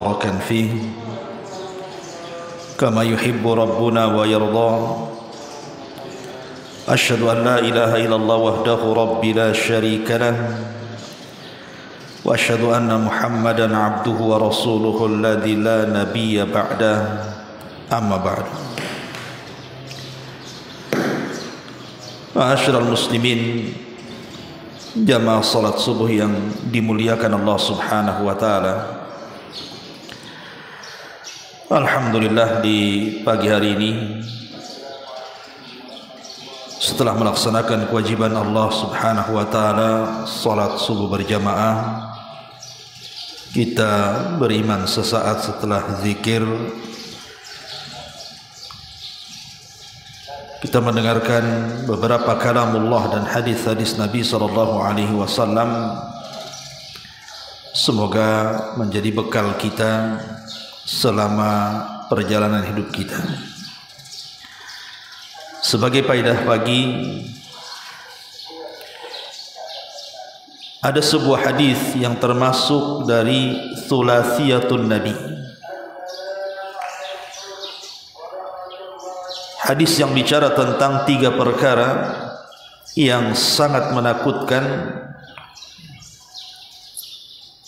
وكان فيه كما يحب ربنا ويرضى أشهد أن لا إله إلا الله وحده رب لا شريك له وأشهد أن محمدا عبده ورسوله الذي لا نبي بعده أما بعد Ma'asyiral muslimin, jamaah salat subuh yang dimuliakan Allah Subhanahu wa taala. Alhamdulillah, di pagi hari ini setelah melaksanakan kewajiban Allah Subhanahu wa taala salat subuh berjamaah, kita beriman sesaat setelah zikir. Kita mendengarkan beberapa kalamullah dan hadis-hadis Nabi SAW. Semoga menjadi bekal kita selama perjalanan hidup kita. Sebagai faedah pagi, ada sebuah hadis yang termasuk dari Thulasiyatun Nabi. Hadis yang bicara tentang 3 perkara yang sangat menakutkan,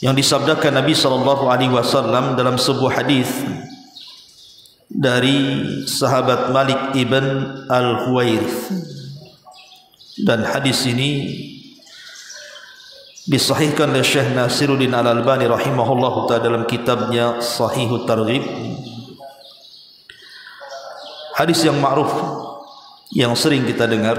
yang disabdakan Nabi SAW dalam sebuah hadis dari sahabat Malik ibn Al-Huwairith. Dan hadis ini disahihkan oleh Syekh Nasiruddin Al-Albani rahimahullahu ta'ala dalam kitabnya Sahihut Targhib. Hadis yang ma'ruf, yang sering kita dengar.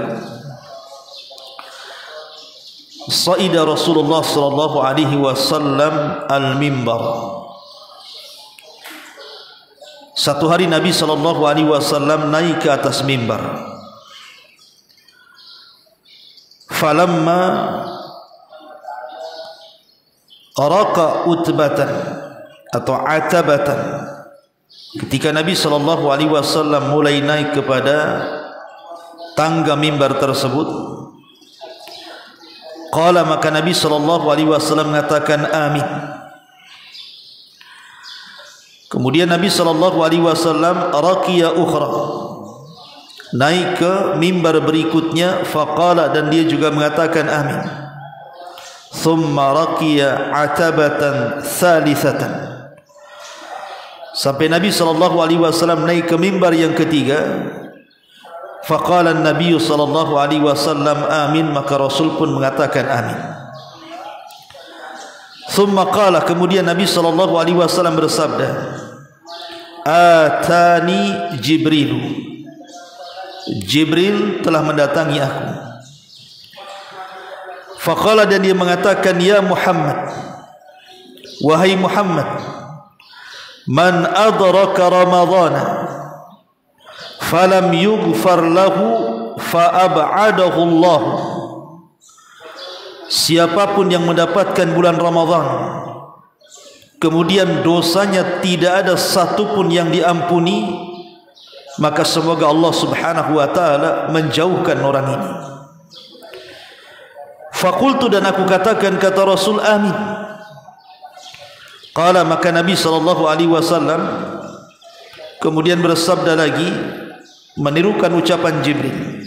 Sa'ida Rasulullah sallallahu alaihi wasallam al-mimbar. Satu hari Nabi sallallahu alaihi wasallam naik ke atas mimbar. Falamma araqa utbatan atau atabatan, ketika Nabi SAW mulai naik kepada tangga mimbar tersebut, qala, maka Nabi SAW mengatakan amin. Kemudian Nabi SAW raqiya ukhra, naik ke mimbar berikutnya, faqala, dan dia juga mengatakan amin. Thumma raqiya atabatan thalithatan, sampai Nabi SAW naik ke mimbar yang ketiga. Faqala Nabi SAW amin, maka Rasul pun mengatakan amin. Thumma qala, kemudian Nabi SAW bersabda, atani Jibril, Jibril telah mendatangi aku. Faqala, dan dia mengatakan, ya Muhammad, wahai Muhammad, man adraka ramadhana falam yughfar lahu faab'adahu Allah. Siapapun yang mendapatkan bulan Ramadhan kemudian dosanya tidak ada satu pun yang diampuni, maka semoga Allah Subhanahu wa taala menjauhkan orang ini. Faqultu, dan aku katakan, kata Rasul, amin. Qala, maka Nabi SAW kemudian bersabda lagi, menirukan ucapan Jibril,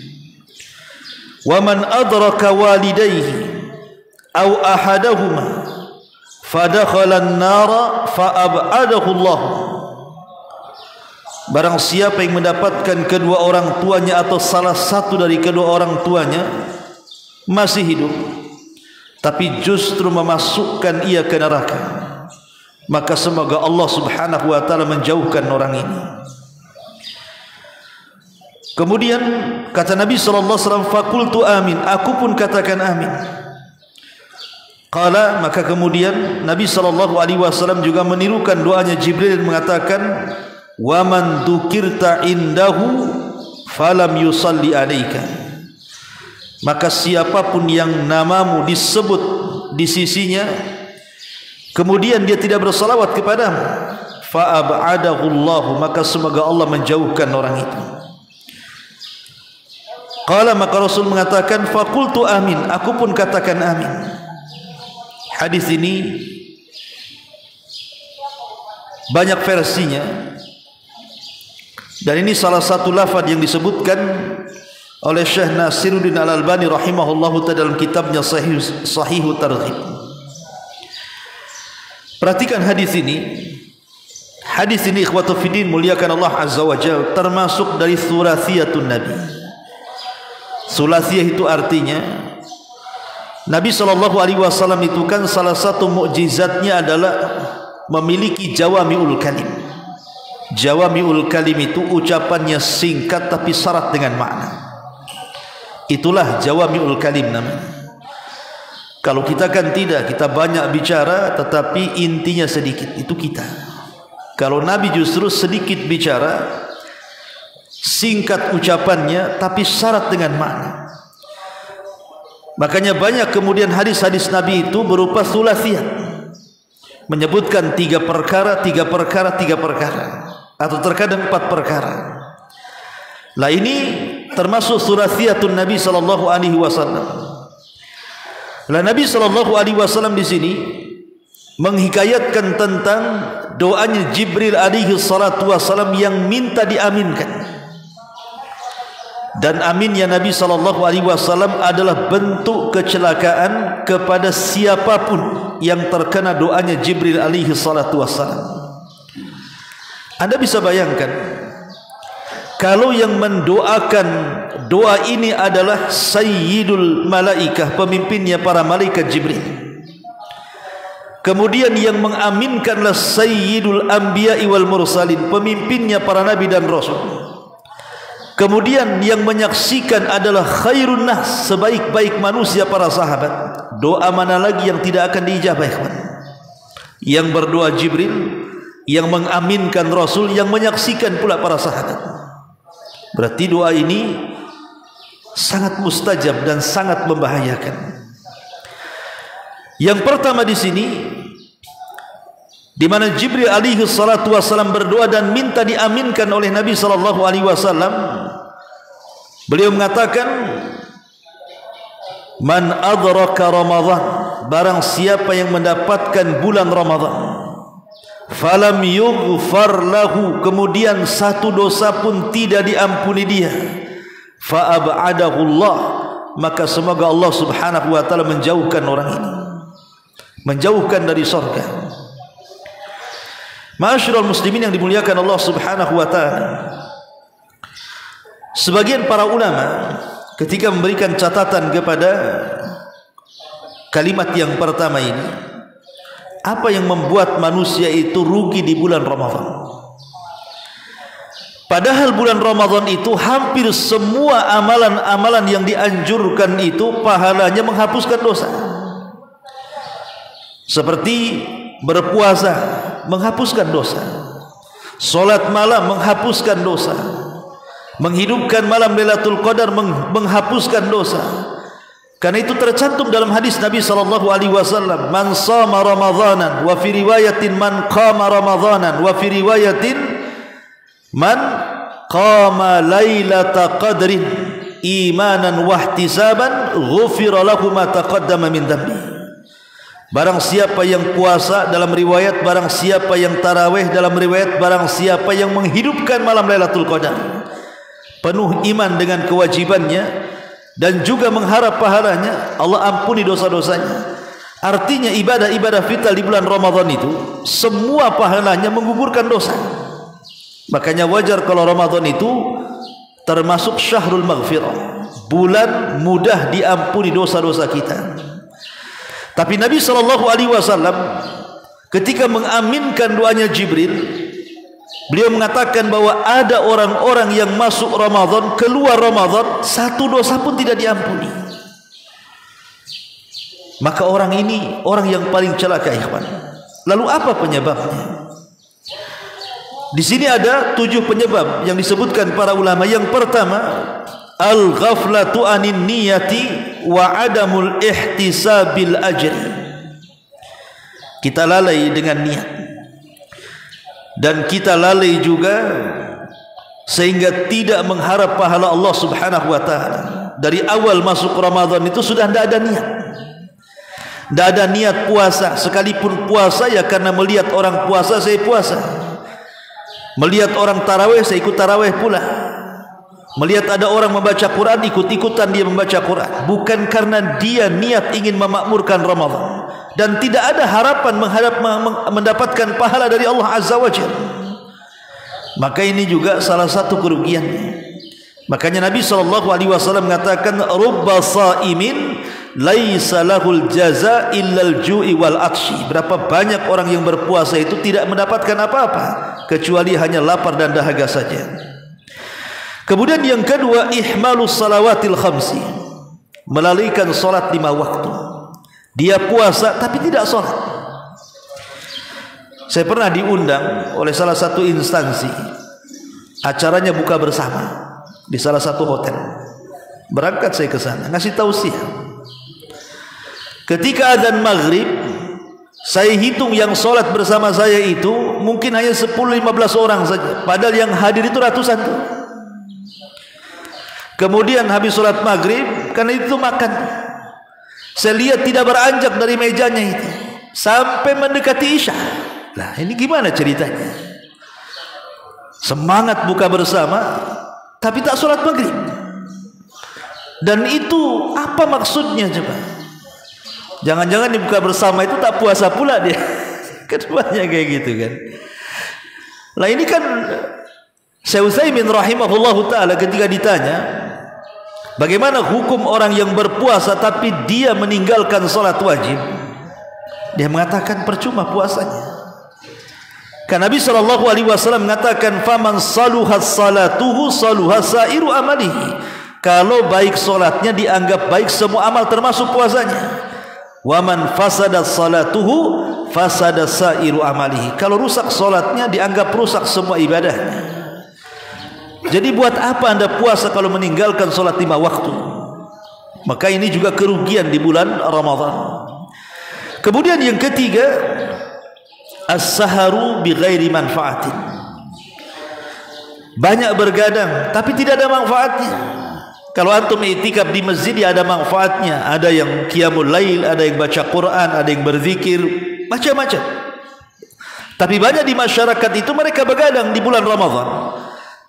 wa man adraka walidayhi aw ahadahuma fadakhala an-nara faab'adahu Allah. Barang siapa yang mendapatkan kedua orang tuanya atau salah satu dari kedua orang tuanya masih hidup, tapi justru memasukkan ia ke neraka, maka semoga Allah Subhanahu wa taala menjauhkan orang ini. Kemudian kata Nabi sallallahu alaihi wasallam, faqultu amin, aku pun katakan amin. Qala, maka kemudian Nabi sallallahu alaihi wasallam juga menirukan doanya Jibril dan mengatakan, wa man dzukirta indahu falam yusalli alaika, maka siapapun yang namamu disebut di sisinya kemudian dia tidak bersalawat kepadamu, fa'ab'adahu Allah, maka semoga Allah menjauhkan orang itu. Qala, maka Rasul mengatakan, faqultu amin, aku pun katakan amin. Hadis ini banyak versinya. Dan ini salah satu lafaz yang disebutkan oleh Syekh Nasiruddin Al-Albani rahimahullahu ta'ala dalam kitabnya Sahihut Targhib. Perhatikan hadis ini. Hadis ini ikhwatu fiddin muliakan Allah azza wa jalla, termasuk dari sulathiyatun Nabi. Sulathiyah itu artinya Nabi SAW itu kan salah satu mukjizatnya adalah memiliki jawami'ul kalim. Jawami'ul kalim itu ucapannya singkat tapi syarat dengan makna. Itulah jawami'ul kalim namanya. Kalau kita kan tidak, kita banyak bicara tetapi intinya sedikit, itu kita. Kalau Nabi justru sedikit bicara, singkat ucapannya tapi syarat dengan makna. Makanya banyak kemudian hadis-hadis Nabi itu berupa thulathiyah, menyebutkan 3 perkara, 3 perkara, 3 perkara, atau terkadang 4 perkara. Lah ini termasuk thulathiyatun Nabi sallallahu alaihi wasallam. Lah Nabi sallallahu alaihi wasallam di sini menghikayatkan tentang doanya Jibril alaihi salatu wasallam yang minta diaminkan. Dan aminnya Nabi sallallahu alaihi wasallam adalah bentuk kecelakaan kepada siapapun yang terkena doanya Jibril alaihi salatu wasallam. Anda bisa bayangkan kalau yang mendoakan doa ini adalah Sayyidul Malaikah, pemimpinnya para malaikat Jibril. Kemudian yang mengaminkanlah Sayyidul Anbiya'i wal Mursalin, pemimpinnya para nabi dan rasul. Kemudian yang menyaksikan adalah khairun nas, sebaik-baik manusia para sahabat. Doa mana lagi yang tidak akan diijabah, ikhwan? Yang berdoa Jibril, yang mengaminkan Rasul, yang menyaksikan pula para sahabat. Berarti doa ini sangat mustajab dan sangat membahayakan. Yang pertama di sini, di mana Jibril alaihi salatu wasallam berdoa dan minta diaminkan oleh Nabi sallallahu alaihi wasallam. Beliau mengatakan, man adraka Ramadan, barang siapa yang mendapatkan bulan Ramadan, falam yughfar lahu, kemudian satu dosa pun tidak diampuni dia, fa ab'adahu Allah, maka semoga Allah Subhanahu wa taala menjauhkan orang ini, menjauhkan dari surga. Ma'asyiral muslimin yang dimuliakan Allah Subhanahu wa taala, sebagian para ulama ketika memberikan catatan kepada kalimat yang pertama ini, apa yang membuat manusia itu rugi di bulan Ramadan? Padahal bulan Ramadan itu hampir semua amalan-amalan yang dianjurkan itu pahalanya menghapuskan dosa. Seperti berpuasa menghapuskan dosa, salat malam menghapuskan dosa, menghidupkan malam Lailatul Qadar menghapuskan dosa. Karena itu tercantum dalam hadis Nabi sallallahu alaihi wasallam, man shama ramadhanan, wa fi riwayatin man qama ramadhanan, wa fi riwayatin man qama lailata qadrin imanan wa ihtisaban ghufira lahu ma taqaddama min dhanbi. Barang siapa yang puasa, dalam riwayat barang siapa yang tarawih, dalam riwayat barang siapa yang menghidupkan malam Lailatul Qadar penuh iman dengan kewajibannya dan juga mengharap pahalanya, Allah ampuni dosa-dosanya. Artinya ibadah-ibadah vital di bulan Ramadan itu semua pahalanya menggugurkan dosa. Makanya wajar kalau Ramadan itu termasuk syahrul maghfirah, bulan mudah diampuni dosa-dosa kita. Tapi Nabi SAW ketika mengaminkan doanya Jibril, beliau mengatakan bahwa ada orang-orang yang masuk Ramadan, keluar Ramadan, satu dosa pun tidak diampuni. Maka orang ini orang yang paling celaka, ikhwan. Lalu apa penyebabnya? Di sini ada 7 penyebab yang disebutkan para ulama. Yang pertama, al-ghaflatu anin niyati wa adamul ihtisabil ajri. Kita lalai dengan niat, dan kita lalai juga sehingga tidak mengharap pahala Allah Subhanahu wa taala. Dari awal masuk Ramadan itu sudah tidak ada niat. Tidak ada niat puasa, sekalipun puasa ya karena melihat orang puasa saya puasa. Melihat orang tarawih, saya ikut tarawih pula. Melihat ada orang membaca Quran, ikut-ikutan dia membaca Quran. Bukan karena dia niat ingin memakmurkan Ramadan, dan tidak ada harapan mendapatkan pahala dari Allah Azza wa Jalla. Maka ini juga salah satu kerugiannya. Makanya Nabi SAW mengatakan, rubba sa'imin laisa lahul jaza illal ju'i wal atshi. Berapa banyak orang yang berpuasa itu tidak mendapatkan apa-apa kecuali hanya lapar dan dahaga saja. Kemudian yang kedua, ihmalus salawatil khamsi, melalaikan salat 5 waktu. Dia puasa tapi tidak salat. Saya pernah diundang oleh salah satu instansi, acaranya buka bersama di salah satu hotel. Berangkat saya ke sana, ngasih tausiah. Ketika azan maghrib, saya hitung yang sholat bersama saya itu mungkin hanya 10-15 orang saja, padahal yang hadir itu ratusan tuh. Kemudian habis sholat maghrib, karena itu makan, saya lihat tidak beranjak dari mejanya itu sampai mendekati isya. Nah, ini gimana ceritanya? Semangat buka bersama tapi tak sholat maghrib. Dan itu apa maksudnya coba? Jangan-jangan dibuka bersama itu tak puasa pula dia. Keduanya kayak gitu kan. Nah ini kan Syekh Utsaimin rahimahullahu ta'ala ketika ditanya bagaimana hukum orang yang berpuasa tapi dia meninggalkan sholat wajib, dia mengatakan percuma puasanya. Karena Nabi SAW mengatakan, faman saluhas salatuhu saluhas sairu amalihi. Kalau baik solatnya dianggap baik semua amal termasuk puasanya. Waman fasadas salatuhu fasadas sairu amalihi. Kalau rusak solatnya dianggap rusak semua ibadahnya. Jadi buat apa anda puasa kalau meninggalkan solat 5 waktu? Maka ini juga kerugian di bulan Ramadan. Kemudian yang ketiga, as-saharu bighairi manfaatin. Banyak bergadang tapi tidak ada manfaatnya. Kalau antum i'tikaf di masjid ya ada manfaatnya. Ada yang qiyamul lail, ada yang baca Quran, ada yang berzikir, macam-macam. Tapi banyak di masyarakat itu mereka begadang di bulan Ramadan,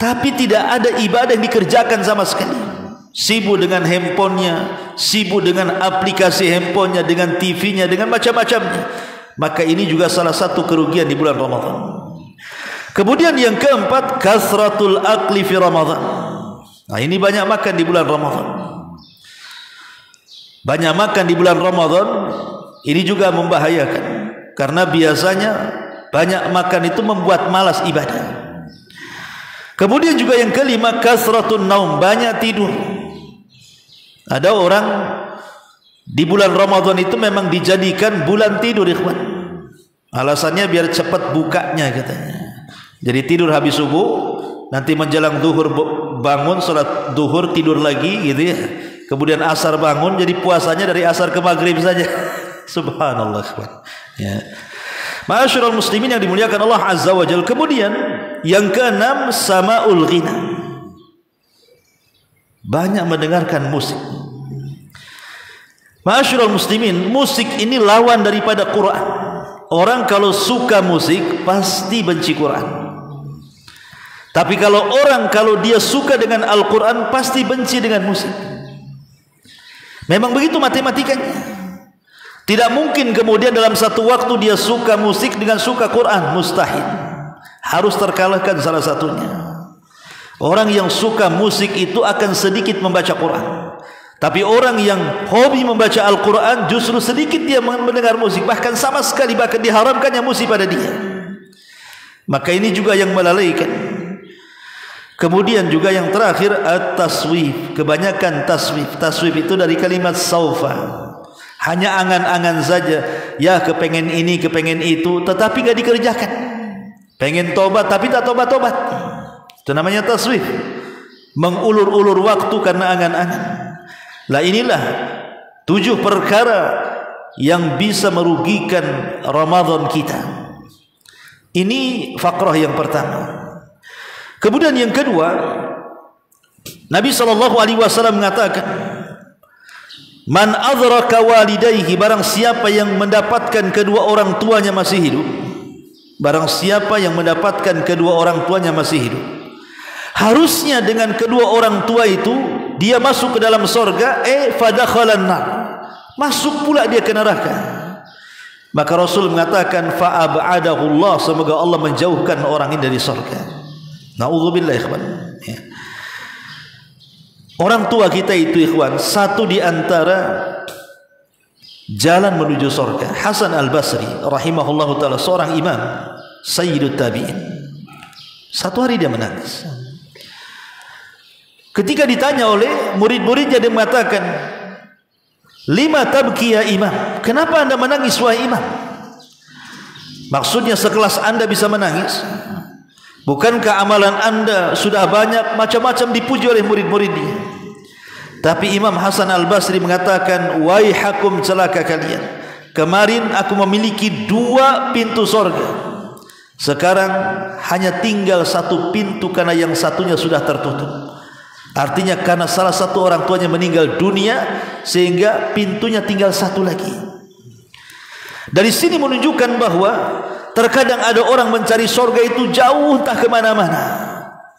tapi tidak ada ibadah yang dikerjakan sama sekali. Sibuk dengan handphonenya, sibuk dengan aplikasi handphonenya, dengan TV-nya, dengan macam-macamnya. Maka ini juga salah satu kerugian di bulan Ramadan. Kemudian yang keempat, kasratul akli fi Ramadan. Nah ini banyak makan di bulan Ramadan. Banyak makan di bulan Ramadan ini juga membahayakan, karena biasanya banyak makan itu membuat malas ibadah. Kemudian juga yang kelima, kasratun naum, banyak tidur. Ada orang di bulan Ramadan itu memang dijadikan bulan tidur, ikhwan. Alasannya biar cepat bukanya katanya. Jadi tidur habis subuh, nanti menjelang zuhur bangun, salat zuhur tidur lagi gitu ya. Kemudian asar bangun, jadi puasanya dari asar ke maghrib saja. Subhanallah, ikhwan. Ya. Ma'asyiral muslimin yang dimuliakan Allah Azza wa Jalla. Kemudian yang keenam, sama'ul ghina. Banyak mendengarkan musik. Ma'asyiral muslimin, musik ini lawan daripada Quran. Orang kalau suka musik pasti benci Quran. Tapi kalau dia suka dengan Al-Quran pasti benci dengan musik. Memang begitu matematikanya. Tidak mungkin kemudian dalam satu waktu dia suka musik dengan suka Quran, mustahil. Harus terkalahkan salah satunya. Orang yang suka musik itu akan sedikit membaca Quran. Tapi orang yang hobi membaca Al-Quran justru sedikit dia mendengar musik, bahkan sama sekali, bahkan diharamkannya musik pada dia. Maka ini juga yang melalaikan. Kemudian juga yang terakhir, at-taswif. Kebanyakan taswif. Taswif itu dari kalimat saufa. Hanya angan-angan saja. Ya kepengen ini, kepengen itu, tetapi gak dikerjakan. Pengen tobat tapi tak tobat-tobat. Itu namanya taswif. Mengulur-ulur waktu karena angan-angan. Lah inilah 7 perkara yang bisa merugikan Ramadan kita. Ini fakrah yang pertama. Kemudian yang kedua, Nabi SAW mengatakan, man adraka walidayhi, barang siapa yang mendapatkan kedua orang tuanya masih hidup, barang siapa yang mendapatkan kedua orang tuanya masih hidup, harusnya dengan kedua orang tua itu dia masuk ke dalam surga, fadakhalan nar, masuk pula dia ke neraka. Maka Rasul mengatakan fa'ab'adahu Allah, semoga Allah menjauhkan orang ini dari surga. Na'udzubillah ikhwan. Ya. Orang tua kita itu ikhwan, satu di antara jalan menuju surga. Hasan al-Basri rahimahullahu ta'ala, seorang imam sayyidut tabi'in, satu hari dia menangis. Ketika ditanya oleh murid-muridnya, dia mengatakan, lima tabki ya imam, kenapa anda menangis wahai imam? Maksudnya sekelas anda bisa menangis, bukankah amalan anda sudah banyak, macam-macam dipuji oleh murid-muridnya? Tapi Imam Hasan al-Basri mengatakan, waihakum, celaka kalian, kemarin aku memiliki 2 pintu surga, sekarang hanya tinggal 1 pintu karena yang satunya sudah tertutup. Artinya karena salah satu orang tuanya meninggal dunia, sehingga pintunya tinggal 1 lagi. Dari sini menunjukkan bahwa terkadang ada orang mencari surga itu jauh entah kemana-mana,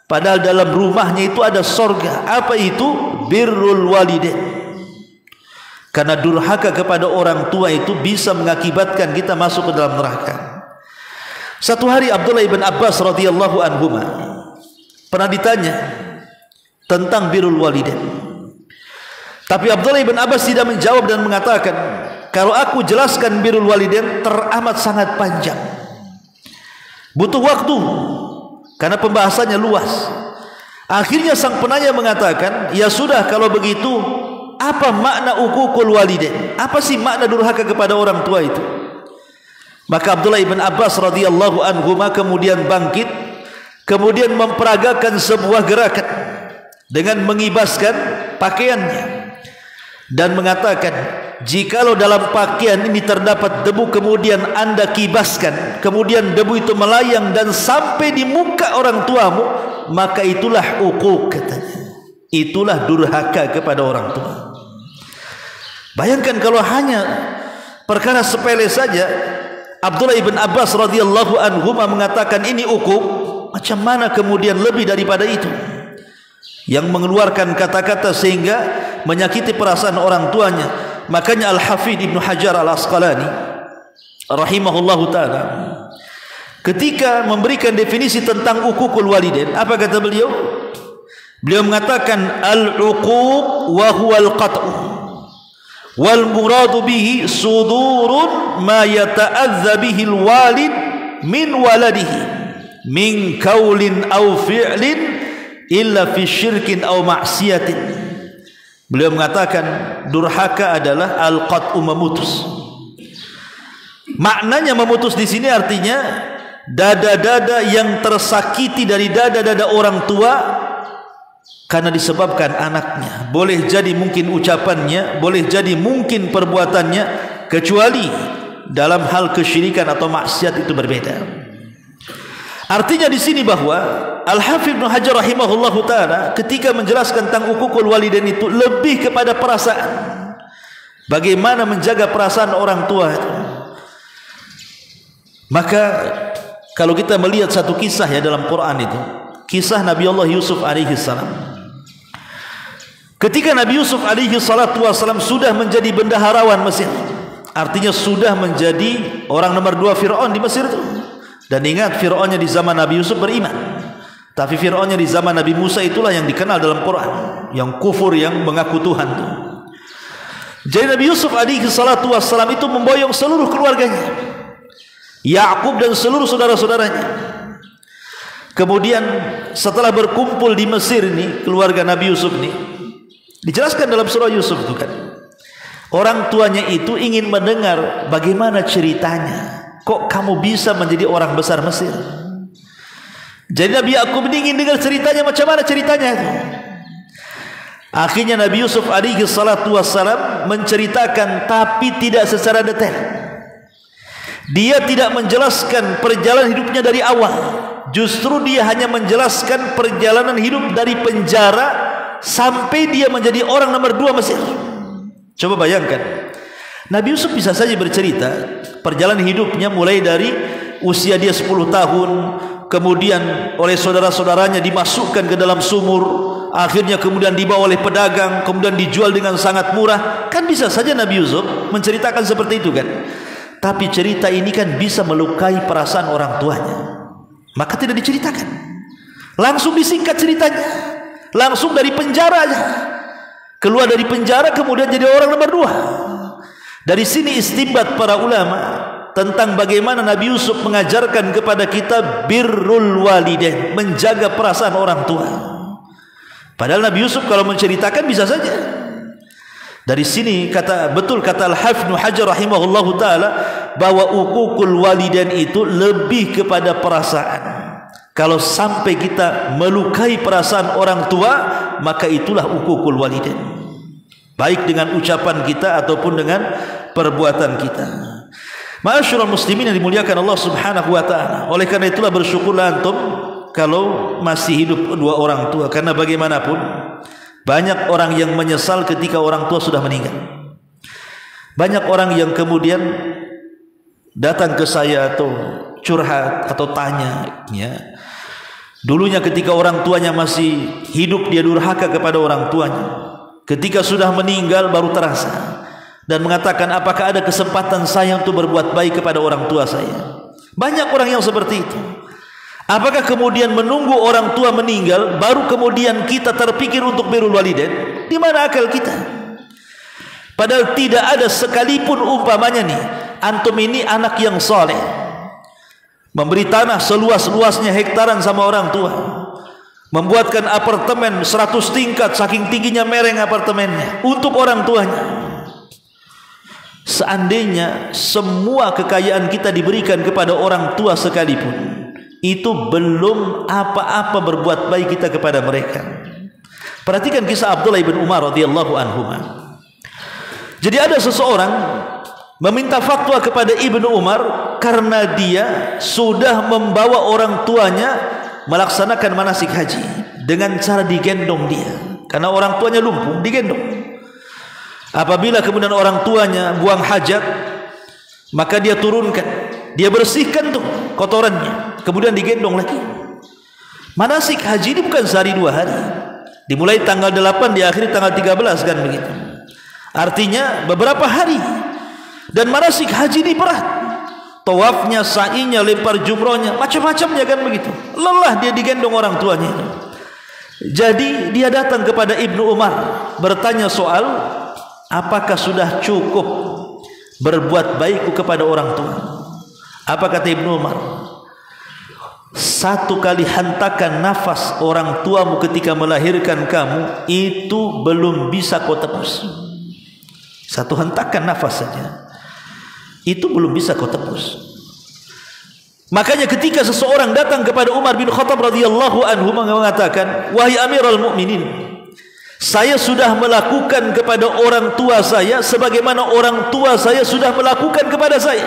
padahal dalam rumahnya itu ada surga. Apa itu? Birrul walidain. Karena durhaka kepada orang tua itu bisa mengakibatkan kita masuk ke dalam neraka. Satu hari Abdullah ibn Abbas radhiyallahu anhuma pernah ditanya tentang birrul walidain. Tapi Abdullah ibn Abbas tidak menjawab dan mengatakan, kalau aku jelaskan birrul walidain teramat sangat panjang, butuh waktu karena pembahasannya luas. Akhirnya sang penanya mengatakan, ya sudah kalau begitu, apa makna uququl walidain? Apa sih makna durhaka kepada orang tua itu? Maka Abdullah ibn Abbas radhiyallahu anhuma kemudian bangkit, kemudian memperagakan sebuah gerakan dengan mengibaskan pakaiannya dan mengatakan, jikalau dalam pakaian ini terdapat debu kemudian anda kibaskan, kemudian debu itu melayang dan sampai di muka orang tuamu, maka itulah uquq, katanya. Itulah durhaka kepada orang tua. Bayangkan kalau hanya perkara sepele saja Abdullah ibn Abbas radhiyallahu anhu mengatakan ini uquq, macam mana kemudian lebih daripada itu yang mengeluarkan kata-kata sehingga menyakiti perasaan orang tuanya. Makanya Al-Hafidh Ibnu Hajar Al-Asqalani rahimahullahu ta'ala ketika memberikan definisi tentang uququl walidain, apa kata beliau? Beliau mengatakan al-uquq wa huwa al-qat'u wal muradu bihi sudurun ma yata'adza bihi al-walid min waladihi min qaulin aw fi'lin illa fi syirkin aw ma'siyatin. Beliau mengatakan durhaka adalah al-qat'u, memutus. Maknanya memutus di sini artinya dada-dada yang tersakiti dari dada-dada orang tua karena disebabkan anaknya. Boleh jadi mungkin ucapannya, boleh jadi mungkin perbuatannya, kecuali dalam hal kesyirikan atau maksiat itu berbeda. Artinya di sini bahwa Al-Hafidh Ibnu Hajar rahimahullahu taala ketika menjelaskan tentang uququl walidain itu lebih kepada perasaan. Bagaimana menjaga perasaan orang tua itu. Maka kalau kita melihat satu kisah ya dalam Quran itu, kisah Nabi Allah Yusuf alaihi salam. Ketika Nabi Yusuf alaihi salatu wasalam sudah menjadi bendaharawan Mesir, artinya sudah menjadi orang nomor 2 Fir'aun di Mesir itu. Dan ingat, Fir'aunnya di zaman Nabi Yusuf beriman, tapi Fir'aunnya di zaman Nabi Musa itulah yang dikenal dalam Quran, yang kufur, yang mengaku Tuhan itu. Jadi Nabi Yusuf alaihi salatu wassalam itu memboyong seluruh keluarganya, Ya'qub dan seluruh saudara-saudaranya. Kemudian setelah berkumpul di Mesir ini, keluarga Nabi Yusuf ini, dijelaskan dalam surah Yusuf itu kan, orang tuanya itu ingin mendengar bagaimana ceritanya. Kok kamu bisa menjadi orang besar Mesir? Jadi Nabi Ya'qub ingin dengar ceritanya, macam mana ceritanya itu. Akhirnya Nabi Yusuf alaihi salatu wassalam menceritakan, tapi tidak secara detail. Dia tidak menjelaskan perjalanan hidupnya dari awal. Justru dia hanya menjelaskan perjalanan hidup dari penjara sampai dia menjadi orang nomor 2 Mesir. Coba bayangkan, Nabi Yusuf bisa saja bercerita perjalanan hidupnya mulai dari usia dia 10 tahun, kemudian oleh saudara-saudaranya dimasukkan ke dalam sumur, akhirnya kemudian dibawa oleh pedagang, kemudian dijual dengan sangat murah. Kan bisa saja Nabi Yusuf menceritakan seperti itu kan. Tapi cerita ini kan bisa melukai perasaan orang tuanya, maka tidak diceritakan. Langsung disingkat ceritanya, langsung dari penjara aja. Keluar dari penjara kemudian jadi orang nomor 2. Dari sini istinbat para ulama tentang bagaimana Nabi Yusuf mengajarkan kepada kita birrul walidain, menjaga perasaan orang tua. Padahal Nabi Yusuf kalau menceritakan bisa saja. Dari sini betul kata Al-Hafidz Ibnu Hajar rahimahullahu taala bahwa uququl walidain itu lebih kepada perasaan. Kalau sampai kita melukai perasaan orang tua, maka itulah uququl walidain, baik dengan ucapan kita ataupun dengan perbuatan kita. Ma'asyiral muslimin yang dimuliakan Allah Subhanahu wa taala. Oleh karena itulah bersyukurlah antum kalau masih hidup dua orang tua, karena bagaimanapun banyak orang yang menyesal ketika orang tua sudah meninggal. Banyak orang yang kemudian datang ke saya atau curhat atau tanya, ya, dulunya ketika orang tuanya masih hidup dia durhaka kepada orang tuanya, ketika sudah meninggal baru terasa, dan mengatakan apakah ada kesempatan saya untuk berbuat baik kepada orang tua saya. Banyak orang yang seperti itu. Apakah kemudian menunggu orang tua meninggal baru kemudian kita terpikir untuk birrul walidain? Di mana akal kita? Padahal tidak ada sekalipun umpamanya nih, antum ini anak yang soleh, memberi tanah seluas-luasnya hektaran sama orang tua, membuatkan apartemen 100 tingkat saking tingginya mereng apartemennya untuk orang tuanya. Seandainya semua kekayaan kita diberikan kepada orang tua sekalipun, itu belum apa-apa berbuat baik kita kepada mereka. Perhatikan kisah Abdullah bin Umar radhiyallahu anhu. Jadi ada seseorang meminta fatwa kepada Ibnu Umar karena dia sudah membawa orang tuanya melaksanakan manasik haji dengan cara digendong dia, karena orang tuanya lumpuh, digendong. Apabila kemudian orang tuanya buang hajat, maka dia turunkan, dia bersihkan tuh kotorannya, kemudian digendong lagi. Manasik haji ini bukan sehari 2 hari, dimulai tanggal 8 diakhiri tanggal 13 kan begitu. Artinya beberapa hari. Dan manasik haji ini berat, tawafnya, sa'inya, lempar jumrohnya, macam-macamnya kan begitu. Lelah dia digendong orang tuanya itu. Jadi dia datang kepada Ibnu Umar bertanya soal apakah sudah cukup berbuat baik kepada orang tua. Apa kata Ibnu Umar? 1 kali hentakan nafas orang tuamu ketika melahirkan kamu itu belum bisa kau tebus. 1 hentakan nafas saja itu belum bisa kau tebus. Makanya ketika seseorang datang kepada Umar bin Khattab radhiyallahu anhu mengatakan, wahai Amirul Mukminin, saya sudah melakukan kepada orang tua saya sebagaimana orang tua saya sudah melakukan kepada saya.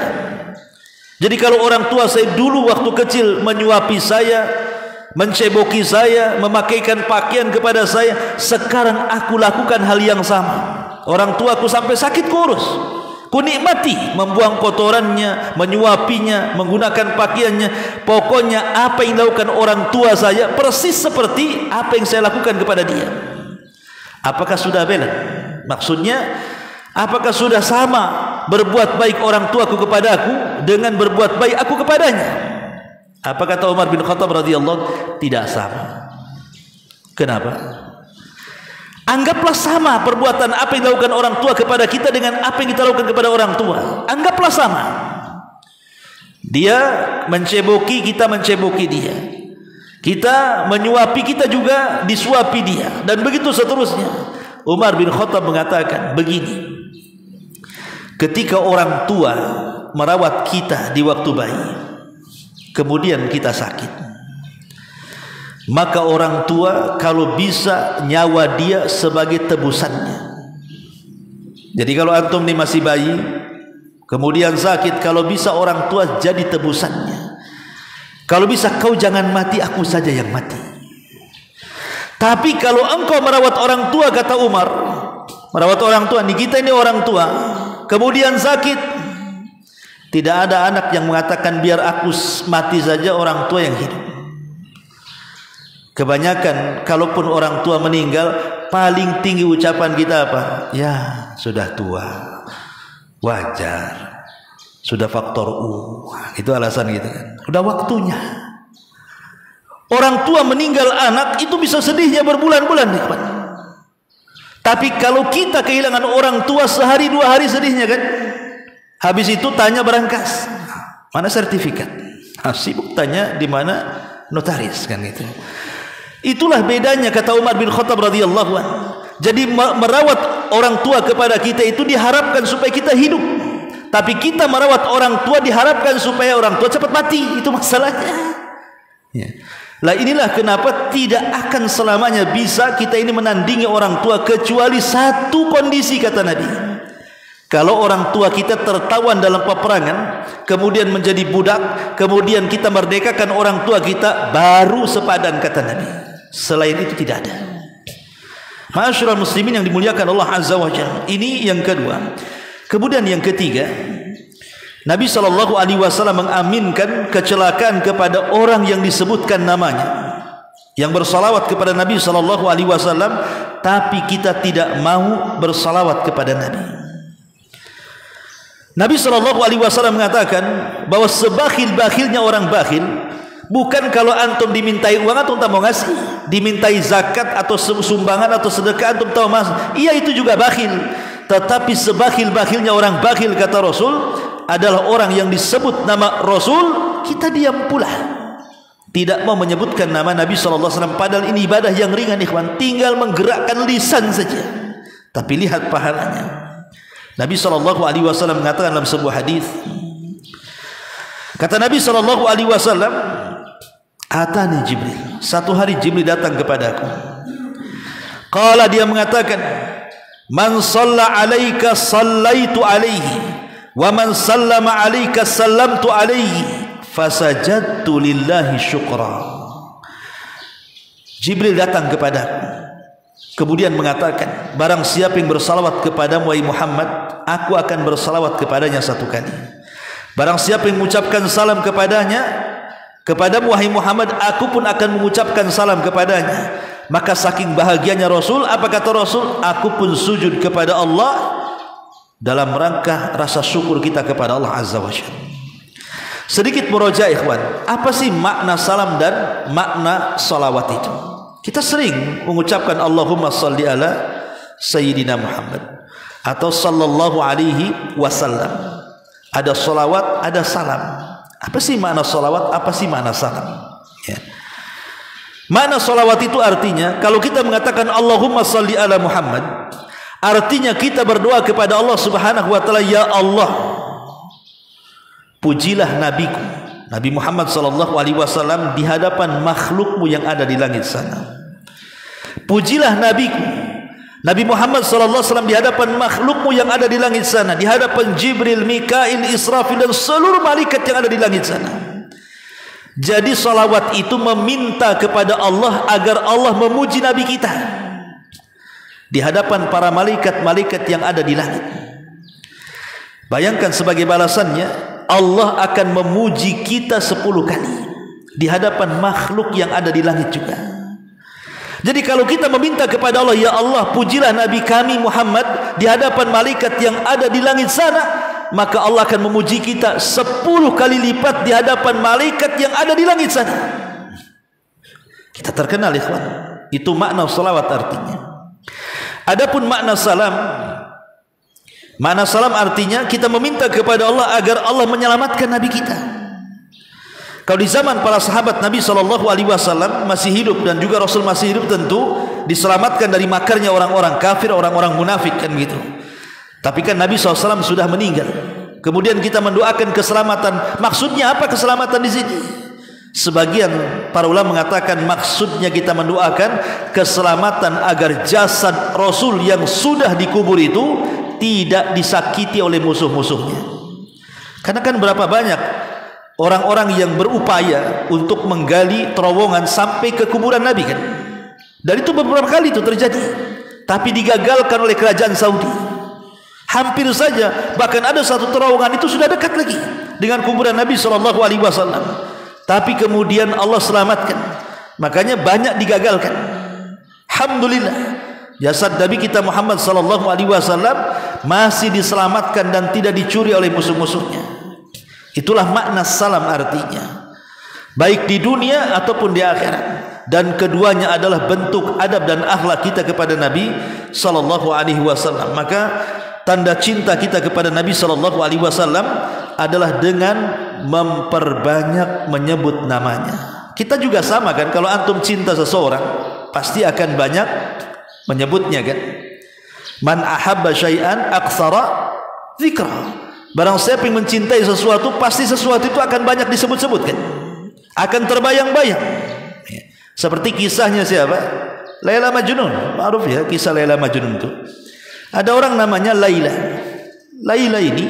Jadi kalau orang tua saya dulu waktu kecil menyuapi saya, menceboki saya, memakaikan pakaian kepada saya, sekarang aku lakukan hal yang sama. Orang tuaku sampai sakit kurus, ku nikmati membuang kotorannya, menyuapinya, menggunakan pakaiannya. Pokoknya apa yang dilakukan orang tua saya persis seperti apa yang saya lakukan kepada dia. Apakah sudah bela? Maksudnya apakah sudah sama berbuat baik orang tuaku kepada aku dengan berbuat baik aku kepadanya? Apa kata Umar bin Khattab radhiyallahu? Tidak sama. Kenapa? Anggaplah sama perbuatan apa yang dilakukan orang tua kepada kita dengan apa yang kita lakukan kepada orang tua. Anggaplah sama. Dia menceboki, kita menceboki dia. Kita menyuapi, kita juga disuapi dia, dan begitu seterusnya. Umar bin Khattab mengatakan begini, ketika orang tua merawat kita di waktu bayi, kemudian kita sakit, maka orang tua kalau bisa nyawa dia sebagai tebusannya. Jadi kalau antum ini masih bayi kemudian sakit, kalau bisa orang tua jadi tebusannya. Kalau bisa kau jangan mati, aku saja yang mati. Tapi kalau engkau merawat orang tua, kata Umar, merawat orang tua, nih kita ini orang tua, kemudian sakit, Tidak ada anak yang mengatakan biar aku mati saja, orang tua yang hidup. Kebanyakan kalaupun orang tua meninggal, paling tinggi ucapan kita apa? Ya, sudah tua, wajar, sudah faktor U. Itu alasan gitu kan. Sudah waktunya. Orang tua meninggal anak itu bisa sedihnya berbulan-bulan. Tapi kalau kita kehilangan orang tua sehari dua hari sedihnya kan. Habis itu tanya berangkas, mana sertifikat? Sibuk tanya di mana notaris kan gitu. Itulah bedanya kata Umar bin Khattab radhiyallahu anhu. Jadi merawat orang tua kepada kita itu diharapkan supaya kita hidup. Tapi kita merawat orang tua diharapkan supaya orang tua cepat mati. Itu masalahnya. Ya. Lah inilah kenapa tidak akan selamanya bisa kita ini menandingi orang tua kecuali satu kondisi kata Nabi. Kalau orang tua kita tertawan dalam peperangan, kemudian menjadi budak, kemudian kita merdekakan orang tua kita, baru sepadan kata Nabi. Selain itu tidak ada. Ma'asyiral muslimin yang dimuliakan Allah Azza wa Jalla. Ini yang kedua. Kemudian yang ketiga, Nabi SAW mengaminkan kecelakaan kepada orang yang disebutkan namanya, yang bersalawat kepada Nabi SAW, tapi kita tidak mau bersalawat kepada Nabi. Nabi SAW mengatakan bahwa sebakhil-bakhilnya orang bakhil bukan kalau antum dimintai uang antum tak mau ngasih, dimintai zakat atau sumbangan atau sedekah antum tak mau ngasih. Iya, itu juga bakhil. Tetapi sebakhil-bakhilnya orang bakhil kata Rasul adalah orang yang disebut nama Rasul, kita diam pula, tidak mau menyebutkan nama Nabi SAW. Padahal ini ibadah yang ringan ikhwan, tinggal menggerakkan lisan saja, tapi lihat pahalanya. Nabi SAW mengatakan dalam sebuah hadis, kata Nabi SAW, atani Jibril, satu hari Jibril datang kepadaku. Qala, dia mengatakan, man shalla alaika sallaitu alaihi, wa man sallama alaika sallamtu alaihi, fasajadtu lillahi syukra. Jibril datang kepadaku, kemudian mengatakan, barang siapa yang bersalawat kepadamu wahai Muhammad, aku akan bersalawat kepadanya satu kali. Barang siapa yang mengucapkan salam kepadamu wahai Muhammad, aku pun akan mengucapkan salam kepadanya. Maka saking bahagianya Rasul, apa kata Rasul? Aku pun sujud kepada Allah dalam rangka rasa syukur kita kepada Allah Azza wa Jalla. Sedikit murojaah ikhwan, apa sih makna salam dan makna salawat itu? Kita sering mengucapkan Allahumma salli ala Sayyidina Muhammad atau sallallahu alaihi wasallam. Ada salawat, ada salam. Apa sih makna salawat? Apa sih makna salam? Ya. Makna salawat itu artinya, kalau kita mengatakan Allahumma salli ala Muhammad, artinya kita berdoa kepada Allah Subhanahu wa taala, ya Allah, pujilah nabiku Nabi Muhammad sallallahu alaihi wasallam di hadapan makhlukmu yang ada di langit sana. Pujilah nabiku Nabi Muhammad sallallahu alaihi wasallam di hadapan makhlukmu yang ada di langit sana, di hadapan Jibril, Mikail, Israfil dan seluruh malaikat yang ada di langit sana. Jadi salawat itu meminta kepada Allah agar Allah memuji Nabi kita di hadapan para malaikat-malaikat yang ada di langit. Bayangkan sebagai balasannya, Allah akan memuji kita 10 kali di hadapan makhluk yang ada di langit juga. Jadi kalau kita meminta kepada Allah, ya Allah pujilah Nabi kami Muhammad di hadapan malaikat yang ada di langit sana, maka Allah akan memuji kita 10 kali lipat di hadapan malaikat yang ada di langit sana. Kita terkenal ikhwan, itu makna salawat artinya. Adapun makna salam artinya kita meminta kepada Allah agar Allah menyelamatkan Nabi kita. Kalau di zaman para sahabat Nabi SAW masih hidup dan juga Rasul masih hidup, tentu diselamatkan dari makarnya orang-orang kafir, orang-orang munafik kan gitu. Tapi kan Nabi SAW sudah meninggal. Kemudian kita mendoakan keselamatan. Maksudnya apa keselamatan di sini? Sebagian para ulama mengatakan maksudnya kita mendoakan keselamatan agar jasad Rasul yang sudah dikubur itu tidak disakiti oleh musuh-musuhnya. Karena kan berapa banyak orang-orang yang berupaya untuk menggali terowongan sampai ke kuburan Nabi kan. Dan itu beberapa kali itu terjadi, tapi digagalkan oleh kerajaan Saudi. Hampir saja, bahkan ada satu terowongan itu sudah dekat lagi dengan kuburan Nabi SAW. Tapi kemudian Allah selamatkan. Makanya banyak digagalkan. Alhamdulillah, jasad Nabi kita Muhammad SAW masih diselamatkan dan tidak dicuri oleh musuh-musuhnya. Itulah makna salam artinya, baik di dunia ataupun di akhirat. Dan keduanya adalah bentuk adab dan akhlak kita kepada Nabi SAW. Maka tanda cinta kita kepada Nabi SAW adalah dengan memperbanyak menyebut namanya. Kita juga sama kan, kalau antum cinta seseorang pasti akan banyak menyebutnya kan. Man ahabba syai'an aktsara dzikra. Barang siapa yang mencintai sesuatu, pasti sesuatu itu akan banyak disebut-sebut kan, akan terbayang-bayang. Seperti kisahnya siapa? Laila Majnun. Ma'ruf ya kisah Laila Majnun itu. Ada orang namanya Laila. Laila ini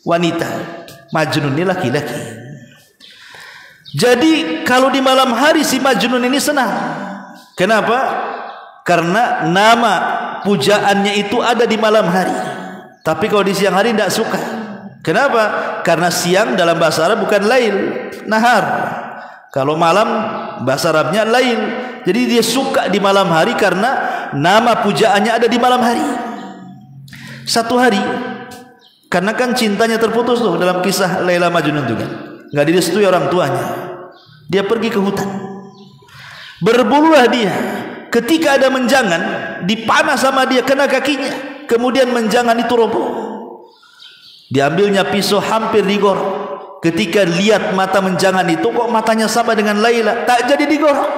wanita, Majnun ini laki-laki. Jadi kalau di malam hari si Majnun ini senang. Kenapa? Karena nama pujaannya itu ada di malam hari. Tapi kalau di siang hari tidak suka. Kenapa? Karena siang dalam bahasa Arab bukan lail, nahar. Kalau malam bahasa Arabnya lail. Jadi dia suka di malam hari karena nama pujaannya ada di malam hari. Satu hari, karena kan cintanya terputus tuh dalam kisah Laila Majnun itu kan, nggak direstui orang tuanya. Dia pergi ke hutan. Berbululah dia. Ketika ada menjangan, dipanah sama dia, kena kakinya. Kemudian menjangan itu roboh. Diambilnya pisau, hampir digorok. Ketika lihat mata menjangan itu, kok matanya sama dengan Laila, tak jadi digorok.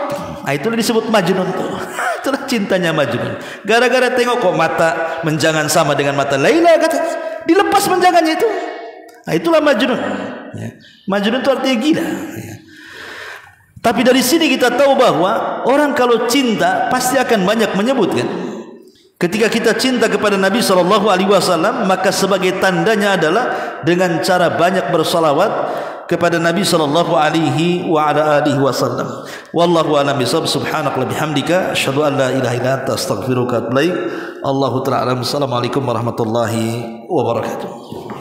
Nah, itulah disebut Majnun tuh. Itulah cintanya Majnun. Gara-gara tengok kok mata menjangan sama dengan mata Laila, katanya, dilepas menjangannya itu. Nah, itulah Majnun. Ya. Majnun itu artinya gila. Ya. Tapi dari sini kita tahu bahwa orang kalau cinta pasti akan banyak menyebutkan. Ketika kita cinta kepada Nabi SAW, maka sebagai tandanya adalah dengan cara banyak bersalawat kepada Nabi SAW. Wallahu a'lam bishawab. Subhanaka wa bihamdika asyhadu an la ilaha illa anta astaghfiruka wa atubu ilaik. Allahu ta'ala. Assalamualaikum warahmatullahi wabarakatuh.